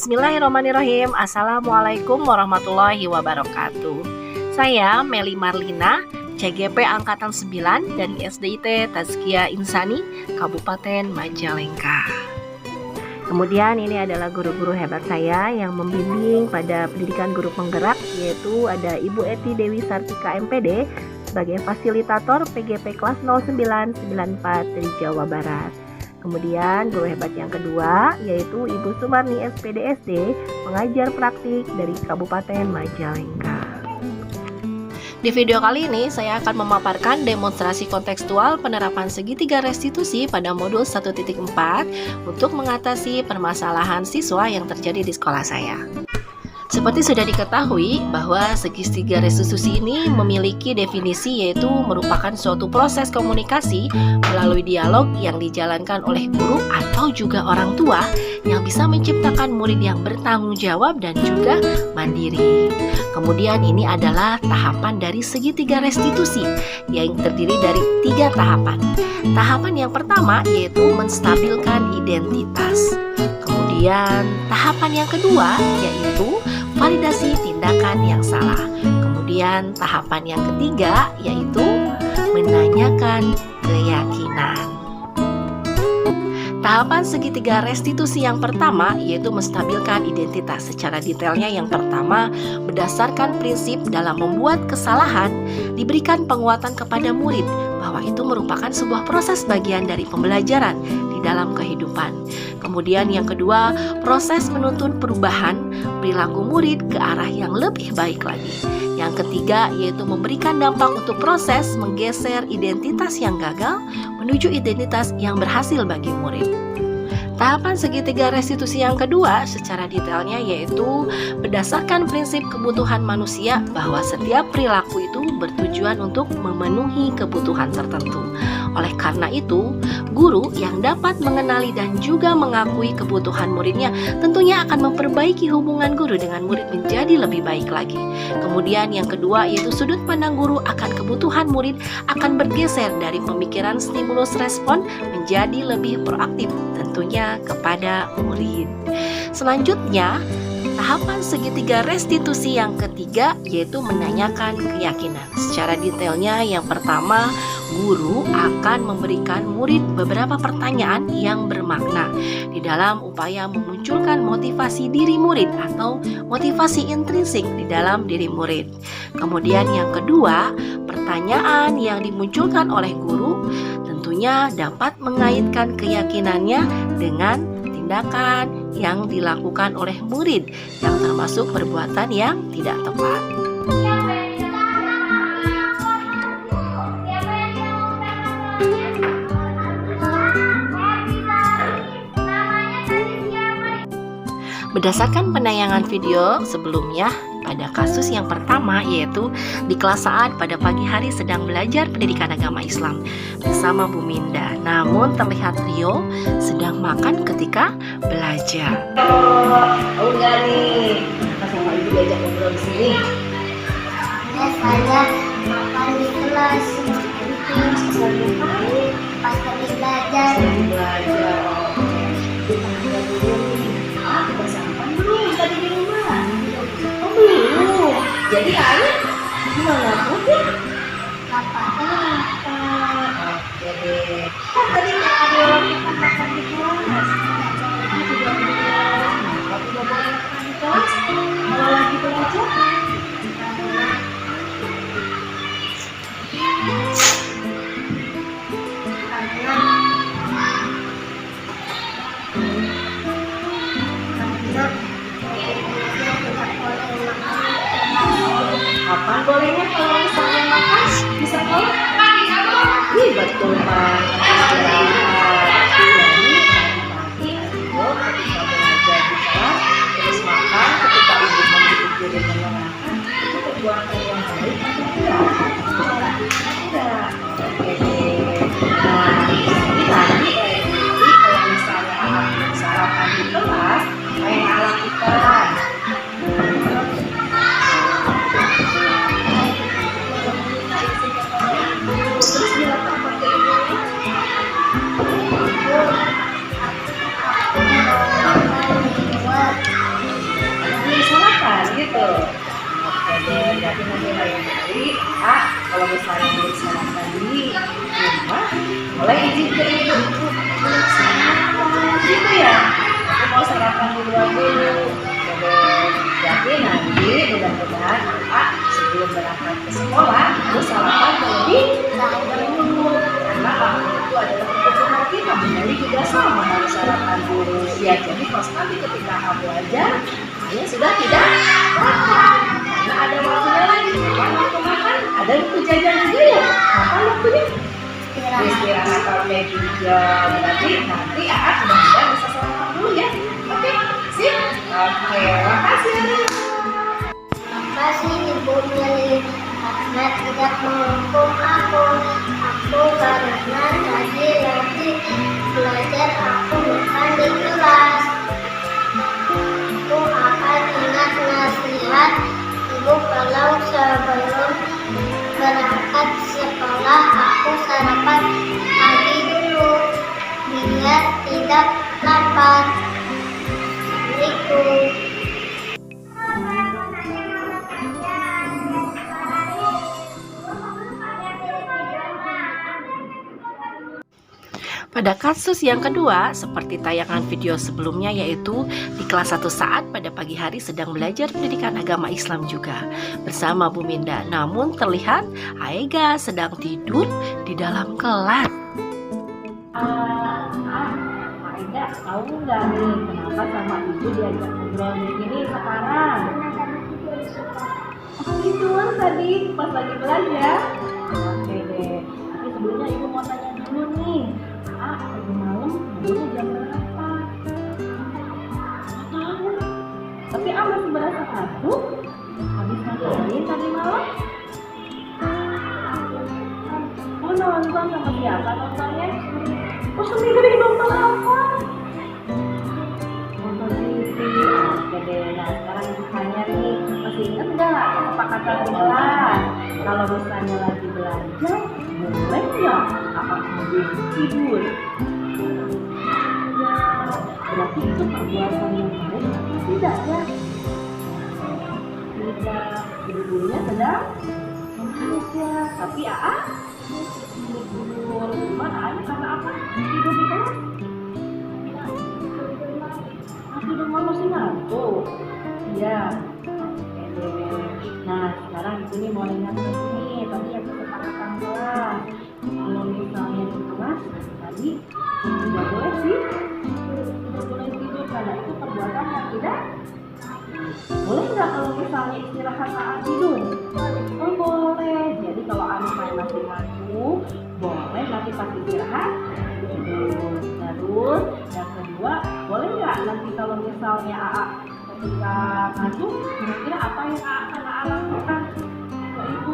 Bismillahirrahmanirrahim. Assalamualaikum warahmatullahi wabarakatuh. Saya Meli Marlina, CGP Angkatan 9 dari SDIT Tazkiyah Insani, Kabupaten Majalengka. Kemudian ini adalah guru-guru hebat saya yang membimbing pada pendidikan guru penggerak, yaitu ada Ibu Eti Dewi Sartika MPD sebagai fasilitator PGP kelas 0994 dari Jawa Barat. Kemudian guru hebat yang kedua yaitu Ibu Sumarni SPDSD, pengajar praktik dari Kabupaten Majalengka. Di video kali ini saya akan memaparkan demonstrasi kontekstual penerapan segitiga restitusi pada modul 1.4 untuk mengatasi permasalahan siswa yang terjadi di sekolah saya. Seperti sudah diketahui bahwa segitiga restitusi ini memiliki definisi, yaitu merupakan suatu proses komunikasi melalui dialog yang dijalankan oleh guru atau juga orang tua yang bisa menciptakan murid yang bertanggung jawab dan juga mandiri. Kemudian ini adalah tahapan dari segitiga restitusi yang terdiri dari 3 tahapan. Tahapan yang pertama yaitu menstabilkan identitas. Kemudian tahapan yang kedua yaitu validasi tindakan yang salah. Kemudian tahapan yang ketiga yaitu menanyakan keyakinan. Tahapan segitiga restitusi yang pertama yaitu menstabilkan identitas. Secara detailnya yang pertama, berdasarkan prinsip dalam membuat kesalahan diberikan penguatan kepada murid bahwa itu merupakan sebuah proses bagian dari pembelajaran di dalam kehidupan. Kemudian yang kedua, proses menuntun perubahan perilaku murid ke arah yang lebih baik lagi. Yang ketiga yaitu memberikan dampak untuk proses menggeser identitas yang gagal menuju identitas yang berhasil bagi murid. Tahapan segitiga restitusi yang kedua secara detailnya yaitu berdasarkan prinsip kebutuhan manusia bahwa setiap perilaku itu bertujuan untuk memenuhi kebutuhan tertentu. Oleh karena itu, guru yang dapat mengenali dan juga mengakui kebutuhan muridnya tentunya akan memperbaiki hubungan guru dengan murid menjadi lebih baik lagi. Kemudian yang kedua yaitu sudut pandang guru akan kebutuhan murid akan bergeser dari pemikiran stimulus respon menjadi lebih proaktif tentunya kepada murid. Selanjutnya, tahapan segitiga restitusi yang ketiga yaitu menanyakan keyakinan. Secara detailnya yang pertama, guru akan memberikan murid beberapa pertanyaan yang bermakna di dalam upaya memunculkan motivasi diri murid atau motivasi intrinsik di dalam diri murid. Kemudian yang kedua, pertanyaan yang dimunculkan oleh guru tentunya dapat mengaitkan keyakinannya dengan tindakan yang dilakukan oleh murid yang termasuk perbuatan yang tidak tepat. Berdasarkan penayangan video sebelumnya, pada kasus yang pertama yaitu di kelas saat pada pagi hari sedang belajar pendidikan agama Islam bersama Bu Minda. Namun terlihat Rio sedang makan ketika belajar. Oh enggak nih, sama ibu diajak ngobrol di sini. Saya makan di kelas, pas lagi belajar. Tadi di rumah. Oh belum. Jadi air gimana putih? Apa? Oke deh. Tadi ada orang kita makan di kelas. Juga bilang, kalau tidak boleh makan di kelas, kalau lagi belajar. Kapan bolehnya kalau deh, berarti nanti lain kali kalau misalnya belum sarapan di rumah, boleh izin ke ibu belum sarapan gitu ya. Aku mau sarapan di luar dulu. Jadi nanti mudah-mudahan sebelum berangkat ke sekolah harus sarapan terlebih dahulu. Karena itu adalah kebutuhan kita. Jadi juga sama harus sarapan dulu. Ya, jadi pas nanti ketika kamu belajar, ayah sudah tidak makan. Karena ada waktunya lagi. Kapan waktu makan? Ada waktu jajan juga ya. Kapan waktunya? Istirahat sampai 3 berarti nanti mudah-mudahan bisa sarapan dulu ya. Oke, sip. Oke, makasih. Makasih Ibu Meli karena tidak menghukum aku. Aku karena tadi lagi belajar aku bukan di kelas. Aku akan ingat nasihat Ibu kalau sebelum berangkat sekolah aku sarapan pagi dulu biar tidak lapar. Assalamualaikum. Pada kasus yang kedua, seperti tayangan video sebelumnya, yaitu di kelas 1 saat pada pagi hari sedang belajar pendidikan agama Islam juga bersama Bu Minda. Namun terlihat Aega sedang tidur di dalam kelas. Aega, tahu nggak nih kenapa sama ibu diajak ngobrol begini sekarang? Tidur tadi pas lagi belajar. Oke deh. Tapi sebelumnya ibu mau tanya dulu nih. Tadi malam tidurnya jam berapa? Nggak tahu. Tapi masih berasa ngantuk. Habis ngapain tadi malam? Oh, nonton sama siapa nontonnya? Oh, sendiri nonton apa? Nonton TV. Oke deh. Nah, sekarang ibu tanya nih, masih ingat nggak kesepakatan di kelas? Kalau misalnya lagi belajar, boleh nggak kakak sambil tidur? Ya, berarti itu perbuatan yang baik atau tidak ya? Tidak, ibu-ibunya sedang bekerja, tapi tidur. Gimana karena apa? Tidur di kelas? Tidur mama masih ngantuk. Iya. Oke deh. Nah, sekarang ibu nih mau ingatkan nih, tadi aku kesepakatan kelas. Kalau misalnya di kelas tadi tidak boleh sih, tidak boleh tidur karena itu perbuatan yang tidak. Boleh nggak kalau misalnya istirahat saat tidur? Oh boleh. Jadi kalau misalnya masih ngantuk, boleh nanti pas istirahat tidur. Terus yang kedua, boleh nggak nanti kalau misalnya ketika ngantuk, kira-kira apa yang akan lakukan ke ibu?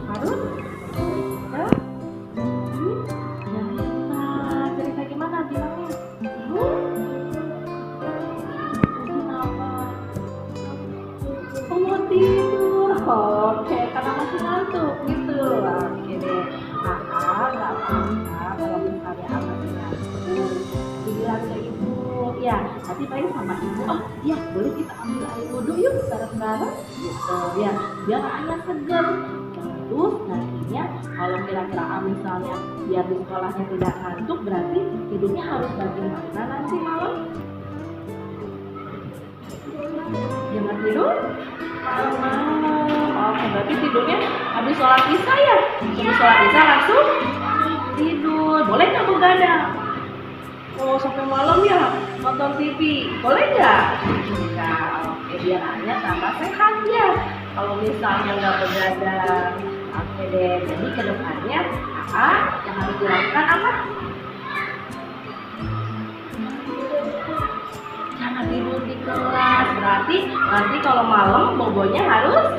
Harus cerita gimana bilangnya? Ibu kenapa? Mau tidur. Oke, karena masih ngantuk gitu. Oke deh. Nggak apa-apa kalau misalnya masih ngantuk, bilang ke ibu. Ya, nanti paling sama ibu. Oh iya, boleh kita ambil air wudhu yuk bareng-bareng gitu ya, biar ayah segar. Terus nantinya kalau kira-kira misalnya biar di sekolahnya tidak ngantuk, berarti tidurnya harus bagaimana nanti malam? Jangan tidur malam-malam. Oke, berarti tidurnya habis sholat isya ya? Habis sholat isya langsung tidur. Boleh nggak begadang? Oh, sampai malam ya nonton TV, boleh nggak? Enggak. Oke, biar ayah tambah sehat ya. Kalau misalnya nggak begadang. Oke deh, jadi kedepannya yang harus dilakukan apa? Jangan tidur di kelas. Berarti nanti kalau malam bobonya harus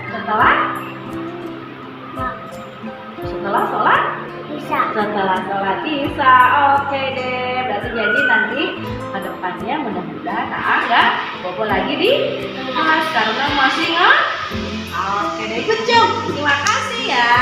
setelah sholat Bisa. setelah sholat isya. Oke deh, berarti jadi nanti ke depannya mudah-mudahan nggak bobo lagi di kelas karena masih nggak. Oke deh, good job. Terima kasih ya.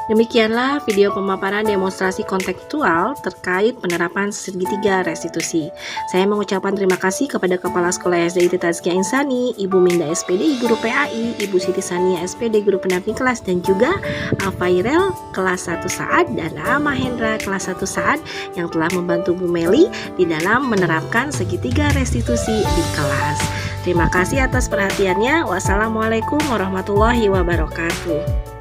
Demikianlah video pemaparan demonstrasi kontekstual terkait penerapan segitiga restitusi. Saya mengucapkan terima kasih kepada Kepala Sekolah SD IT Tazkia Insani, Ibu Minda SPD Guru PAI, Ibu Siti Sania SPD Guru Pendamping Kelas, dan juga Afairel kelas 1 Saat dan Mahendra kelas 1 Saat yang telah membantu Bu Meli di dalam menerapkan segitiga restitusi di kelas. Terima kasih atas perhatiannya. Wassalamualaikum warahmatullahi wabarakatuh.